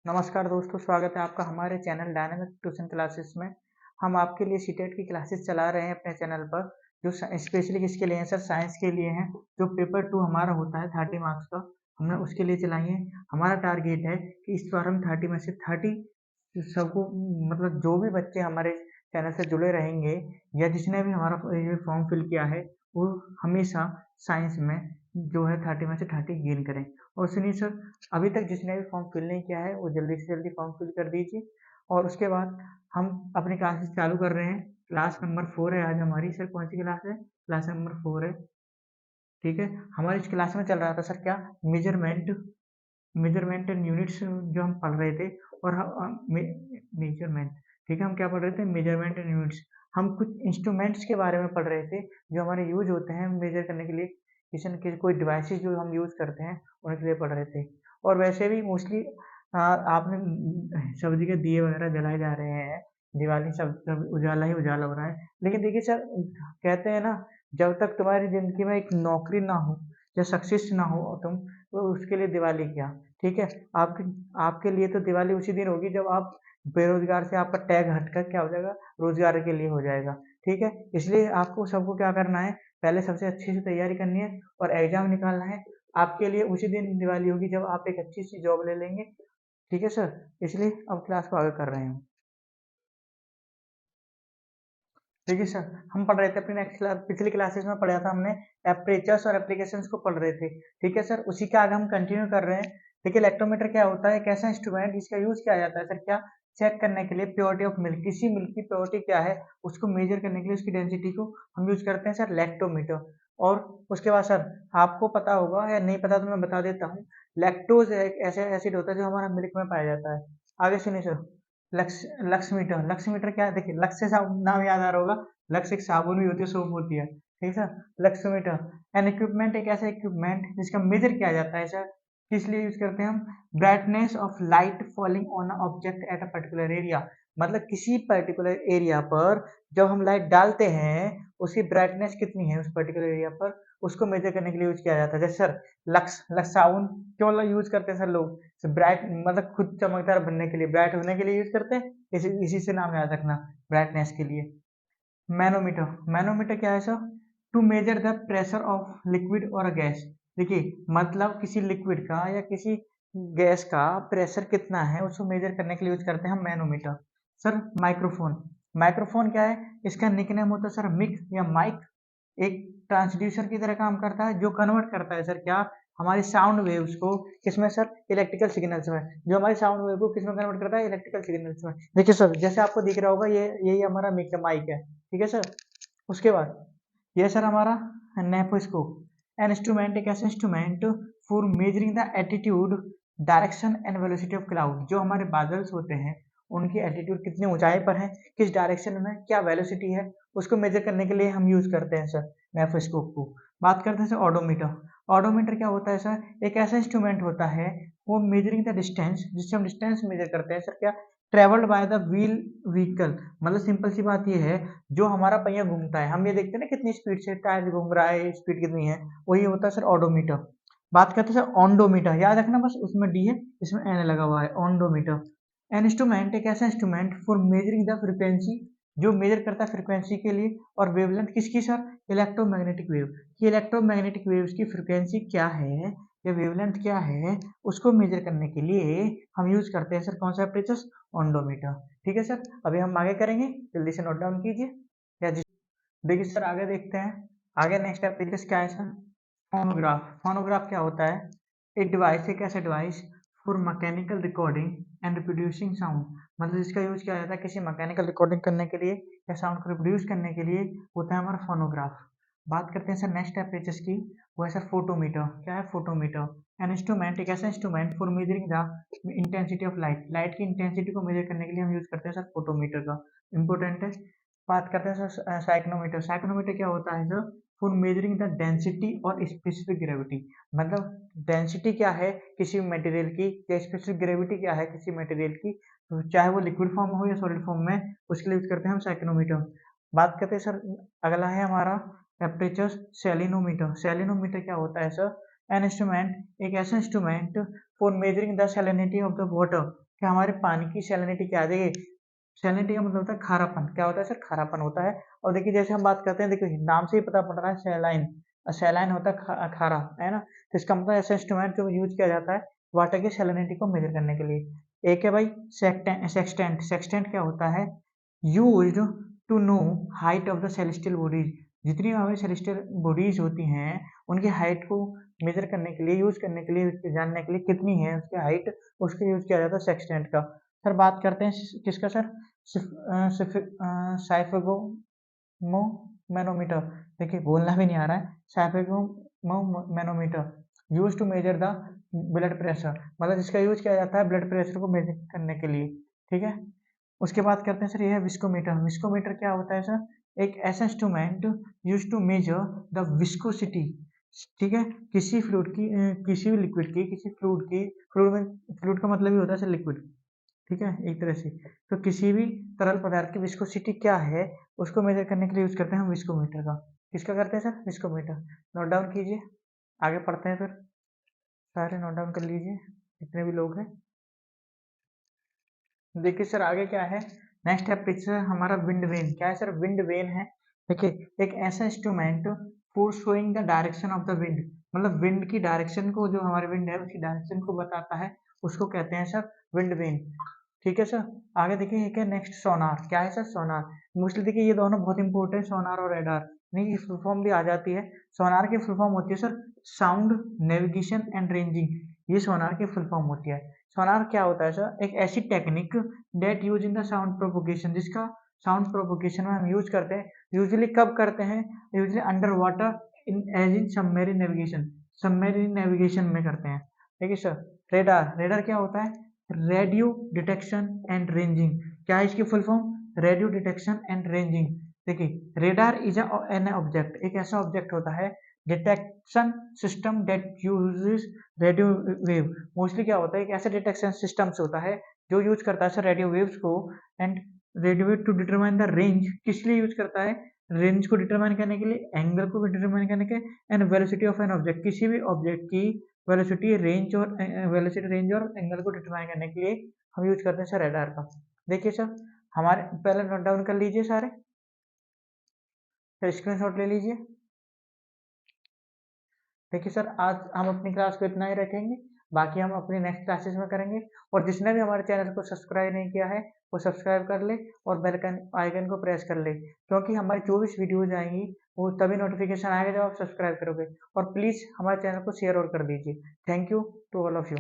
नमस्कार दोस्तों, स्वागत है आपका हमारे चैनल डायनामिक ट्यूशन क्लासेस में। हम आपके लिए सीटेट की क्लासेस चला रहे हैं अपने चैनल पर, जो स्पेशली किसके लिए हैं सर, साइंस के लिए हैं। जो पेपर 2 हमारा होता है 30 मार्क्स का, हमने उसके लिए चलाई है। हमारा टारगेट है कि इस बार हम 30 में से 30 सबको, मतलब जो भी बच्चे हमारे चैनल से जुड़े रहेंगे या जिसने भी हमारा ये फॉर्म फिल किया है, वो हमेशा साइंस में जो है 30 में से 30 गेन करें। और सुनिए सर, अभी तक जिसने भी फॉर्म फिल नहीं किया है वो जल्दी से जल्दी फॉर्म फिल कर दीजिए। और उसके बाद हम अपनी क्लासेस चालू कर रहे हैं। क्लास नंबर 4 है आज हमारी। सर कौन सी क्लास है? क्लास नंबर 4 है। ठीक है, हमारी इस क्लास में चल रहा था सर क्या, मेजरमेंट मेजरमेंट एंड यूनिट्स जो हम पढ़ रहे थे। और मेजरमेंट, ठीक है, हम क्या पढ़ रहे थे? Measurement and units. हम कुछ इंस्ट्रूमेंट्स के बारे में पढ़ रहे थे जो हमारे यूज होते हैं मेजर करने के लिए। किसी न किसी कोई डिवाइसेस जो हम यूज करते हैं उनके लिए पढ़ रहे थे। और वैसे भी मोस्टली आपने सब्जी के दिए वगैरह जलाए जा रहे हैं। दिवाली सब उजाला ही उजाला हो रहा है। लेकिन देखिए सर, कहते हैं ना, जब तक तुम्हारी जिंदगी में एक नौकरी ना हो या सक्सेस ना हो तुम, तो उसके लिए दिवाली क्या। ठीक है, आपके आपके लिए तो दिवाली उसी दिन होगी जब आप बेरोजगार से आपका टैग हटकर क्या हो जाएगा, रोजगार के लिए हो जाएगा। ठीक है, इसलिए आपको सबको क्या करना है, पहले सबसे अच्छे से तैयारी करनी है और एग्जाम निकालना है। आपके लिए उसी दिन दिवाली होगी जब आप एक अच्छी सी जॉब ले लेंगे। ठीक है सर, इसलिए अब क्लास को आगे कर रहे हैं। देखिए सर, हम पढ़ रहे थे अपनी नेक्स्ट क्लास, पिछली क्लासेस में पढ़ा था हमने टेम्परेचर्स और एप्लीकेशंस को पढ़ रहे थे। ठीक है सर, उसी के आगे हम कंटिन्यू कर रहे हैं। देखिए, इलेक्ट्रोमीटर क्या होता है, एक ऐसा इंस्ट्रूमेंट जिसका यूज किया जाता है सर क्या, चेक करने के लिए प्योरिटी ऑफ मिल्क। किसी मिल्क की प्योरिटी क्या है उसको मेजर करने के लिए, उसकी डेंसिटी को हम यूज करते हैं सर लैक्टोमीटर। और उसके बाद सर, आपको पता होगा या नहीं पता तो मैं बता देता हूँ। लैक्टोज एक ऐसा एसिड होता है जो हमारा मिल्क में पाया जाता है। आगे सुनिए सर, लक्स लक्समीटर। लक्समीटर क्या है? देखिए, लक्स से नाम याद आ रहा होगा। लक्स एक साबुन भी होती है, सोप होती है। ठीक है सर, लक्समीटर एन इक्विपमेंट, एक ऐसा इक्विपमेंट जिसका मेजर किया जाता है सर। किस लिए यूज करते हैं हम? Brightness of light falling on a object at a particular area. मतलब किसी पर्टिकुलर एरिया पर जब हम लाइट डालते हैं, उसकी ब्राइटनेस कितनी है उस पर्टिकुलर एरिया पर, उसको मेजर करने के लिए यूज किया जाता है। जैसे सर, लक्स लक्स साबुन क्यों यूज करते हैं सर लोग? ब्राइट मतलब खुद चमकदार बनने के लिए, ब्राइट होने के लिए यूज करते हैं। इसी इसी से नाम याद रखना, ब्राइटनेस के लिए। मैनोमीटर, मैनोमीटर क्या है sir? To measure the pressure of liquid और अ गैस। देखिए, मतलब किसी लिक्विड का या किसी गैस का प्रेशर कितना है उसको मेजर करने के लिए यूज करते हैं हम मैनोमीटर। सर माइक्रोफोन, माइक्रोफोन क्या है? इसका निकनेम होता है सर मिक या माइक। एक ट्रांसड्यूसर की तरह काम करता है जो कन्वर्ट करता है सर क्या, हमारी साउंड वेव्स को किसमें सर, इलेक्ट्रिकल सिग्नल्स में। जो हमारी साउंड वेव को किसमें कन्वर्ट करता है? इलेक्ट्रिकल सिग्नल्स में। देखिए सर, जैसे आपको दिख रहा होगा, ये यही हमारा माइक है। ठीक है सर, उसके बाद ये सर हमारा नेफोस्कोप। एन इंस्ट्रूमेंट, एक ऐसा instrument for measuring the attitude, direction and velocity of cloud. जो हमारे बादल्स होते हैं उनकी एटीट्यूड कितनी ऊंचाई पर है, किस डायरेक्शन में, क्या वेलोसिटी है, उसको मेजर करने के लिए हम यूज करते हैं सर नेफोस्कोप को। बात करते हैं सर ऑडोमीटर। ऑडोमीटर क्या होता है सर? एक ऐसा इंस्ट्रूमेंट होता है वो मेजरिंग द डिस्टेंस, जिससे हम डिस्टेंस मेजर करते हैं सर क्या, travelled by the wheel vehicle. मतलब सिंपल सी बात ये है, जो हमारा पहिया घूमता है, हम ये देखते हैं ना कितनी स्पीड से टायर घूम रहा है, स्पीड कितनी है, वही होता है सर ऑडोमीटर। बात करते हैं सर ऑन्डोमीटर, याद रखना बस, उसमें डी है, इसमें एन लगा हुआ है, ऑन्डोमीटर। एन इंस्ट्रूमेंट, एक ऐसा instrument for measuring the frequency, जो मेजर करता है फ्रीक्वेंसी के लिए। और वेवलेंथ किसकी सर? इलेक्ट्रोमैग्नेटिक वेव की। इलेक्ट्रोमैग्नेटिक वेव्स की फ्रीक्वेंसी क्या है या वेवलेंथ क्या है, उसको मेजर करने के लिए हम यूज करते हैं सर कौन सा एपरेचर? ऑन्डोमीटर। ठीक है सर, अभी हम आगे करेंगे, जल्दी से नोट डाउन कीजिए। या देखिए सर, आगे देखते हैं। आगे नेक्स्ट एप्लीकेशन क्या है सर? फोनोग्राफ। फोनोग्राफ क्या होता है? एक डिवाइस, एक ऐसा device for mechanical recording and reproducing sound. मतलब इसका यूज किया जाता है किसी मैकेनिकल रिकॉर्डिंग करने के लिए या साउंड को रिप्रोड्यूस करने के लिए, होता है हमारा फोनोग्राफ। बात करते हैं सर नेक्स्ट टेम्परेचर्स की। वो है सर फोटोमीटर। क्या है? फोटोमीटर एन इंस्ट्रूमेंट, एक ऐसा instrument for measuring the intensity of light. Light की इंटेंसिटी को मेजर करने के लिए हम यूज करते हैं सर फोटोमीटर का। इंपॉर्टेंट है। बात करते हैं सर साइक्लोमीटर। साइक्लोमीटर क्या होता है sir? For measuring the density और स्पेसिफिक ग्रेविटी। मतलब डेंसिटी क्या है किसी मटेरियल की, या स्पेसिफिक ग्रेविटी क्या है किसी मटेरियल की, तो चाहे वो लिक्विड फॉर्म हो या सॉलिड फॉर्म में, उसके लिए यूज करते हैं हम साइक्लोमीटर। बात करते हैं सर, अगला है हमारा टेम्परेचर सेलिनोमीटर। सेलिनोमीटर क्या होता है सर? एन इंस्ट्रूमेंट, एक ऐसा instrument for measuring the salinity of the water. कि हमारे पानी की सैलिनिटी क्या है। देखिए सैलिनिटी का मतलब होता है खारापन। क्या होता है सर? खारापन होता है। और देखिए जैसे हम बात करते हैं, देखिए नाम से ही पता पड़ रहा है सैलाइन। सैलाइन होता है खारा, है ना। तो इसका मतलब ऐसा इंस्ट्रूमेंट जो यूज किया जाता है वाटर की सैलिनिटी को मेजर करने के लिए। एक है भाई सेक्सटेंट। सेक्सटेंट क्या होता है? Used to know height of the celestial bodies. जितनी हमारी सेलेस्टियल बॉडीज होती हैं उनकी हाइट को मेजर करने के लिए, यूज करने के लिए, जानने के लिए कितनी है उसकी हाइट, उसको यूज किया जाता है सेक्सटेंट का। सर बात करते हैं किसका सर? साइफेगो मो मैनोमीटर। देखिए बोलना भी नहीं आ रहा है। Sphygmomanometer use to measure the blood pressure, मतलब जिसका यूज किया जाता है ब्लड प्रेशर को मेजर करने के लिए। ठीक है। उसके बाद करते हैं सर, ये है विस्कोमीटर। विस्कोमीटर क्या होता है सर? एक ऐसा instrument use to measure the viscosity. ठीक है। किसी फ्लूइड की, किसी भी लिक्विड की, किसी फ्लूइड की, फ्लूइड में, फ्लूइड का मतलब ही होता है सर लिक्विड। ठीक है, एक तरह से। तो किसी भी तरल पदार्थ की विस्कोसिटी क्या है उसको मेजर करने के लिए यूज करते हैं हम विस्कोमीटर का। किसका करते हैं सर? विस्कोमीटर। नोट डाउन कीजिए, आगे पढ़ते हैं फिर। सारे नोट डाउन कर लीजिए जितने भी लोग हैं। देखिए सर आगे क्या है, नेक्स्ट है पिक्चर हमारा विंड वेन। क्या है सर? विंड वेन है। देखिए एक ऐसा instrument for showing the direction of the wind, मतलब विंड की डायरेक्शन को, जो हमारे विंड है उसकी डायरेक्शन को बताता है, उसको कहते हैं सर विंड वेन। ठीक है सर। आगे देखिए एक है नेक्स्ट सोनार। क्या है सर? सोनार। मोस्टली देखिए ये दोनों बहुत इंपॉर्टेंट, सोनार और रेडार। नहीं फुल फॉर्म भी आ जाती है। सोनार की फुल फॉर्म होती है sir sound navigation and ranging. ये सोनार की फुल फॉर्म होती है। सोनार क्या होता है सर? एक ऐसी technique that use in the sound propagation, जिसका साउंड प्रोपोगेशन में हम यूज करते हैं। यूजुअली कब करते हैं? Usually under water, in as in submarine navigation. Submarine navigation में करते हैं। ठीक है सर। रेडार। रेडार क्या होता है? Radio detection and ranging. क्या है इसकी full form? Radio detection and ranging. देखिए रेडार इज एन ऑब्जेक्ट, एक ऐसा ऑब्जेक्ट होता है detection system that uses radio wave. Mostly क्या होता है, एक ऐसा डिटेक्शन सिस्टम्स होता है जो यूज करता है सर रेडियो वेव्स को। And radio wave to determine the range, किस लिए यूज करता है? रेंज को डिटरमाइन करने के लिए, एंगल को डिटरमाइन करने के, and velocity of an object, किसी भी ऑब्जेक्ट की वेलोसिटी रेंज और वेलोसिटी रेंज और एंगल को डिटरमाइन करने के लिए हम यूज करते हैं सर रेडार का। देखिए सर हमारे, पहले नोट डाउन कर लीजिए सारे, फिर स्क्रीनशॉट ले लीजिए। देखिए सर आज हम अपनी क्लास को इतना ही रखेंगे, बाकी हम अपनी नेक्स्ट क्लासेस में करेंगे। और जिसने भी हमारे चैनल को सब्सक्राइब नहीं किया है वो सब्सक्राइब कर ले और बेल आइकन को प्रेस कर ले, क्योंकि हमारी जो भी वीडियोज आएंगी वो तभी नोटिफिकेशन आएगा जब आप सब्सक्राइब करोगे। और प्लीज़ हमारे चैनल को शेयर और कर दीजिए। Thank you to all of you.